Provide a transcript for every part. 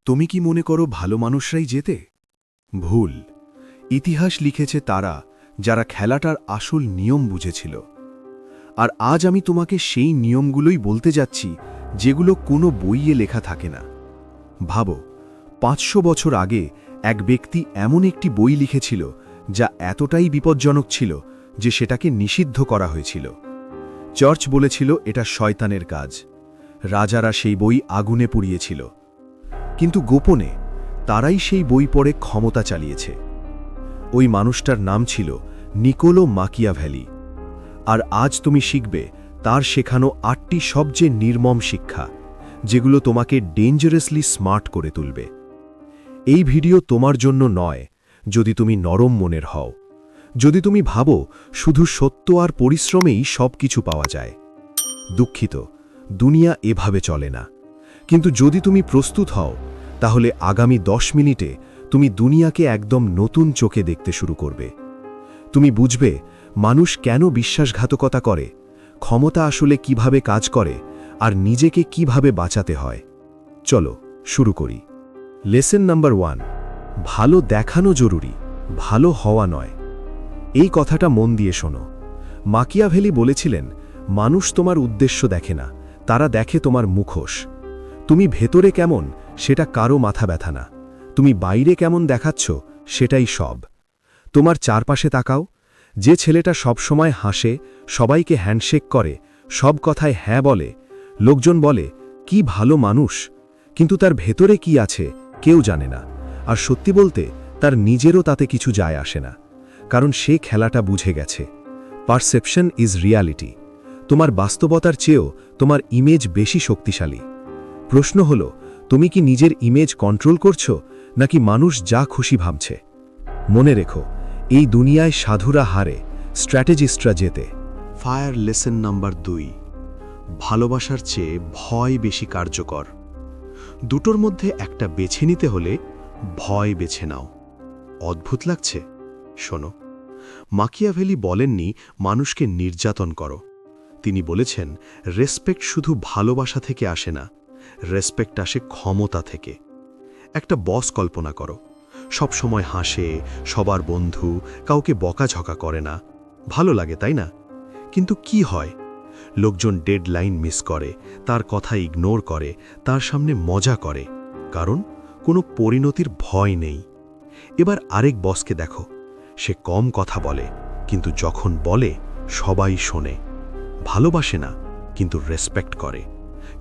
তুমি কি মনে করো ভালো মানুষরাই জেতে? ভুল। ইতিহাস লিখেছে তারা, যারা খেলাটার আসল নিয়ম বুঝেছিল। আর আজ আমি তোমাকে সেই নিয়মগুলোই বলতে যাচ্ছি, যেগুলো কোনো বইয়ে লেখা থাকে না। ভাবো, ৫০০ বছর আগে এক ব্যক্তি এমন একটি বই লিখেছিল, যা এতটাই বিপজ্জনক ছিল যে সেটাকে নিষিদ্ধ করা হয়েছিল। চার্চ বলেছিল এটা শয়তানের কাজ। রাজারা সেই বই আগুনে পুড়িয়েছিল। কিন্তু গোপনে তারাই সেই বই পড়ে ক্ষমতা চালিয়েছে। ওই মানুষটার নাম ছিল নিকোলো মাকিয়াভেলি। আর আজ তুমি শিখবে তার শেখানো ৮টি সবচেয়ে নির্মম শিক্ষা, যেগুলো তোমাকে ডেঞ্জারাসলি স্মার্ট করে তুলবে। এই ভিডিও তোমার জন্য নয় যদি তুমি নরম মনের হও, যদি তুমি ভাবো শুধু সত্য আর পরিশ্রমেই সব কিছু পাওয়া যায়। দুঃখিত, দুনিয়া এভাবে চলে না। কিন্তু যদি তুমি প্রস্তুত হও, তাহলে আগামী ১০ মিনিটে তুমি দুনিয়াকে একদম নতুন চোখে দেখতে শুরু করবে। তুমি বুঝবে মানুষ কেন বিশ্বাসঘাতকতা করে, ক্ষমতা আসলে কিভাবে কাজ করে, আর নিজেকে কিভাবে বাঁচাতে হয়। চলো শুরু করি। লেসন নাম্বার 1, ভালো দেখানো জরুরি, ভালো হওয়া নয়। এই কথাটা মন দিয়ে শোনো। মাকিয়াভেলি বলেছিলেন, মানুষ তোমার উদ্দেশ্য দেখে না, তারা দেখে তোমার মুখোশ। তুমি ভেতরে কেমন সেটা কারো মাথা ব্যথা না, তুমি বাইরে কেমন দেখাচ্ছ সেটাই সব। তোমার চারপাশে তাকাও, যে ছেলেটা সবসময় হাসে, সবাইকে হ্যান্ডশেক করে, সব কথায় হ্যাঁ বলে, লোকজন বলে কি ভালো মানুষ, কিন্তু তার ভেতরে কি আছে কেউ জানে না। আর সত্যি বলতে তার নিজেরও তাতে কিছু যায় আসে না, কারণ সে খেলাটা বুঝে গেছে। Perception is reality. তোমার বাস্তবতার চেয়েও তোমার ইমেজ বেশি শক্তিশালী। প্রশ্ন হলো, তুমি কি নিজের ইমেজ কন্ট্রোল করছো, নাকি মানুষ যা খুশি ভাবছে? মনে রেখো, এই দুনিয়ায় সাধুরা হারে, স্ট্র্যাটেজিস্টরা জেতে। ফায়ার লেসন নাম্বার 2, ভালোবাসার চেয়ে ভয় বেশি কার্যকর। দুটোর মধ্যে একটা বেছে নিতে হলে ভয় বেছে নাও। অদ্ভুত লাগছে? শোনো, মাকিয়াভেলি বলেননি মানুষকে নির্যাতন করো। তিনি বলেছেন রেসপেক্ট শুধু ভালোবাসা থেকে আসে না, রেসপেক্ট আসে ক্ষমতা থেকে। একটা বস কল্পনা করো, সব সময় হাসে, সবার বন্ধু, কাউকে বকাঝকা করে না। ভালো লাগে, তাই না? কিন্তু কি হয়? লোকজন ডেডলাইন মিস করে, তার কথা ইগনোর করে, তার সামনে মজা করে, কারণ কোনো পরিণতির ভয় নেই। এবার আরেক বসকে দেখো, সে কম কথা বলে, কিন্তু যখন বলে সবাই শোনে। ভালোবাসে না, কিন্তু রেসপেক্ট করে,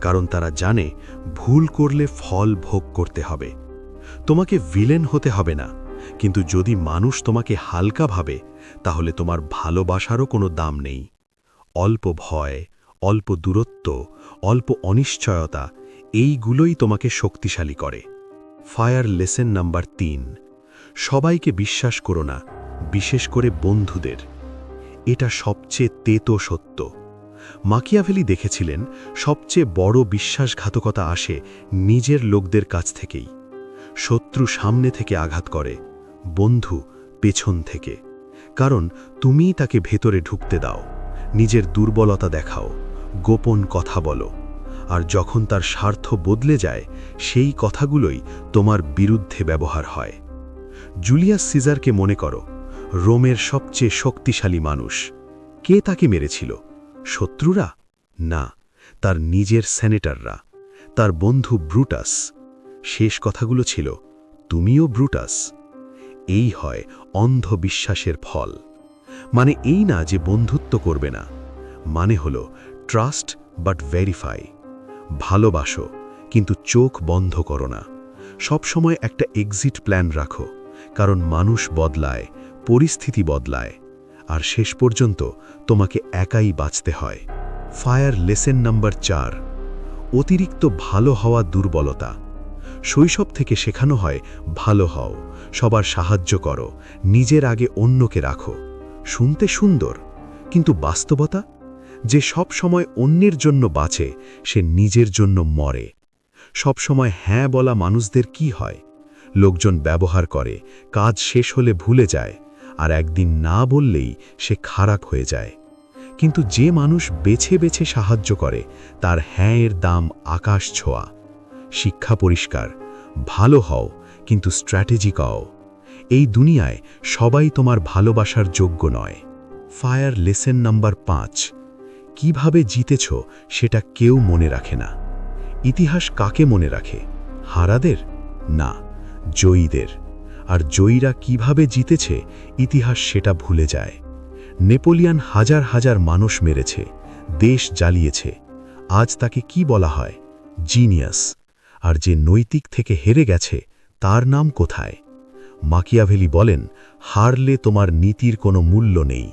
কারণ তারা জানে ভুল করলে ফল ভোগ করতে হবে। তোমাকে ভিলেন হতে হবে না, কিন্তু যদি মানুষ তোমাকে হালকা ভাবে, তাহলে তোমার ভালোবাসারও কোনো দাম নেই। অল্প ভয়, অল্প দূরত্ব, অল্প অনিশ্চয়তা, এইগুলোই তোমাকে শক্তিশালী করে। ফায়ার লেসন নাম্বার 3, সবাইকে বিশ্বাস করো না, বিশেষ করে বন্ধুদের। এটা সবচেয়ে তেতো সত্য। মাকিয়াভেলি দেখেছিলেন সবচেয়ে বড় বিশ্বাসঘাতকতা আসে নিজের লোকদের কাছ থেকেই। শত্রু সামনে থেকে আঘাত করে, বন্ধু পেছন থেকে, কারণ তুমিই তাকে ভেতরে ঢুকতে দাও, নিজের দুর্বলতা দেখাও, গোপন কথা বলো, আর যখন তার স্বার্থ বদলে যায়, সেই কথাগুলোই তোমার বিরুদ্ধে ব্যবহার হয়। জুলিয়াস সিজারকে মনে করো, রোমের সবচেয়ে শক্তিশালী মানুষ। কে তাকে মেরেছিল? শত্রুরা? না, তার নিজের সেনেটররা, তার বন্ধু ব্রুটাস। শেষ কথাগুলো ছিল, তুমিও ব্রুটাস। এই হয় অন্ধবিশ্বাসের ফল। মানে এই না যে বন্ধুত্ব করবে না, মানে হলো ট্রাস্ট বাট ভেরিফাই। ভালোবাসো, কিন্তু চোখ বন্ধ করো না। সবসময় একটা এক্সিট প্ল্যান রাখো, কারণ মানুষ বদলায়, পরিস্থিতি বদলায়, আর শেষ পর্যন্ত তোমাকে একাই বাঁচতে হয়। ফায়ার লেসন নাম্বার 4, অতিরিক্ত ভালো হওয়া দুর্বলতা। শৈশব থেকে শেখানো হয় ভালো হও, সবার সাহায্য করো, নিজের আগে অন্যকে রাখো। শুনতে সুন্দর, কিন্তু বাস্তবতা? যে সব সময় অন্যের জন্য বাঁচে, সে নিজের জন্য মরে। সব সময় হ্যাঁ বলা মানুষদের কি হয়? লোকজন ব্যবহার করে, কাজ শেষ হলে ভুলে যায়, আর একদিন না বললেই সে খারাপ হয়ে যায়। কিন্তু যে মানুষ বেছে বেছে সাহায্য করে, তার হ্যাঁ এর দাম আকাশ ছোঁয়া। শিক্ষা পরিষ্কার, ভালো হও, কিন্তু স্ট্র্যাটেজিক হও। এই দুনিয়ায় সবাই তোমার ভালোবাসার যোগ্য নয়। Fire lesson number 5। কিভাবে জিতেছ সেটা কেউ মনে রাখে না। ইতিহাস কাকে মনে রাখে? হারাদের? না, জয়ীদের। আর জয়ীরা কিভাবে জিতেছে ইতিহাস সেটা ভুলে যায়। নেপোলিয়ন হাজার হাজার মানুষ মেরেছে, দেশ জ্বালিয়েছে। আজ তাকে কি বলা হয়? জিনিয়াস। আর যে নৈতিক থেকে হেরে গেছে তার নাম কোথায়? মাকিয়াভেলি বলেন, হারলে তোমার নীতির কোনো মূল্য নেই।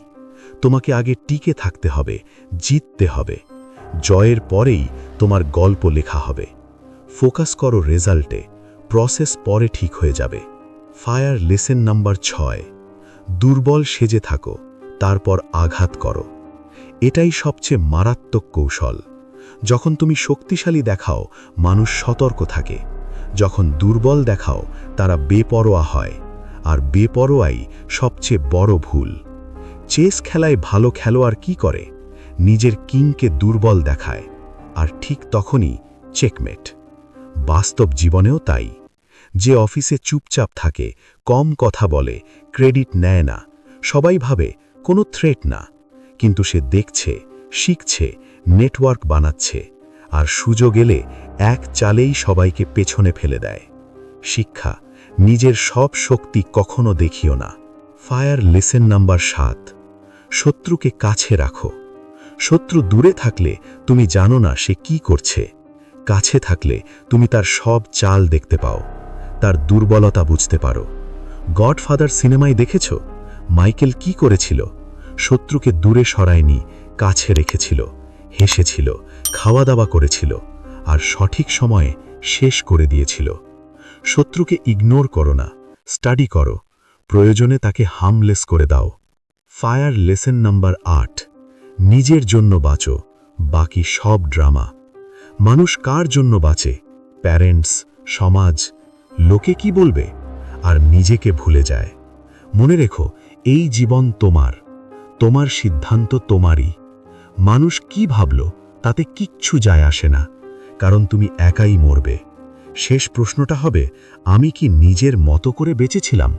তোমাকে আগে টিকে থাকতে হবে, জিততে হবে। জয়ের পরেই তোমার গল্প লেখা হবে। ফোকাস করো রেজাল্টে, প্রসেস পরে ঠিক হয়ে যাবে। Fire lesson number 6। দুর্বল সেজে থাকো, তারপর আঘাত করো। এটাই সবচেয়ে মারাত্মক কৌশল। যখন তুমি শক্তিশালী দেখাও, মানুষ সতর্ক থাকে। যখন দুর্বল দেখাও, তারা বেপরোয়া হয়। আর বেপরোয়াই সবচেয়ে বড় ভুল। চেস খেলায় ভালো খেলোয়াড় কি করে? নিজের কিংকে দুর্বল দেখায়, আর ঠিক তখনই চেকমেট। বাস্তব জীবনেও তাই। যে অফিসে চুপচাপ থাকে, কম কথা বলে, ক্রেডিট নেয় না, সবাই ভাবে কোনো থ্রেট না, কিন্তু সে দেখছে, শিখছে, নেটওয়ার্ক বানাচ্ছে, আর সুযোগ এলে এক চালেই সবাইকে পেছনে ফেলে দেয়। শিক্ষা: নিজের সব শক্তি কখনো দেখিও না। Fire lesson number 7। শত্রুকে কাছে রাখো। শত্রু দূরে থাকলে তুমি জানো না সে কি করছে। কাছে থাকলে তুমি তার সব চাল দেখতে পাও, তার দুর্বলতা বুঝতে পারো। গডফাদার সিনেমায় দেখেছ মাইকেল কি করেছিল? শত্রুকে দূরে সরায়নি, কাছে রেখেছিল, হেসেছিল, খাওয়া দাওয়া করেছিল, আর সঠিক সময়ে শেষ করে দিয়েছিল। শত্রুকে ইগনোর করো না, স্টাডি করো, প্রয়োজনে তাকে হার্মলেস করে দাও। Fire lesson number 8। নিজের জন্য বাঁচো, বাকি সব ড্রামা। মানুষ কার জন্য বাঁচে? প্যারেন্টস, সমাজ, লোকে কি বলবে? আর নিজেকে ভুলে যায়। মনে রেখো, এই জীবন তোমার, তোমার সিদ্ধান্ত তোমারই। মানুষ কি ভাবল তাতে কিচ্ছু যায় আসে না, কারণ তুমি একাই মরবে। শেষ প্রশ্নটা হবে, আমি কি নিজের মতো করে বেঁচেছিলাম?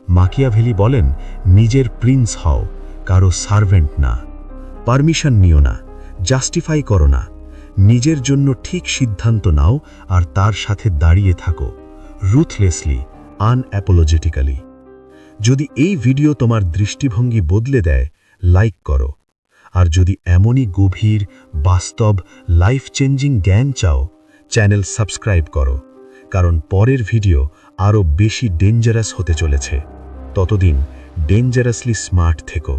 মাকিয়াভেলি বলেন, নিজের প্রিন্স হও, কারো সার্ভেন্ট না। পারমিশন নিও না, জাস্টিফাই করো না। নিজের জন্য ঠিক সিদ্ধান্ত নাও, আর তার সাথে দাঁড়িয়ে থাকো, রুথলেসলি, আনঅ্যাপোলজেটিক্যালি। যদি এই ভিডিও তোমার দৃষ্টিভঙ্গি বদলে দেয়, লাইক করো। আর যদি এমনই গভীর, বাস্তব, লাইফ চেঞ্জিং জ্ঞান চাও, চ্যানেল সাবস্ক্রাইব করো, কারণ পরের ভিডিও আরও বেশি ডেঞ্জারাস হতে চলেছে। ততদিন ডেঞ্জারাসলি স্মার্ট থেকো।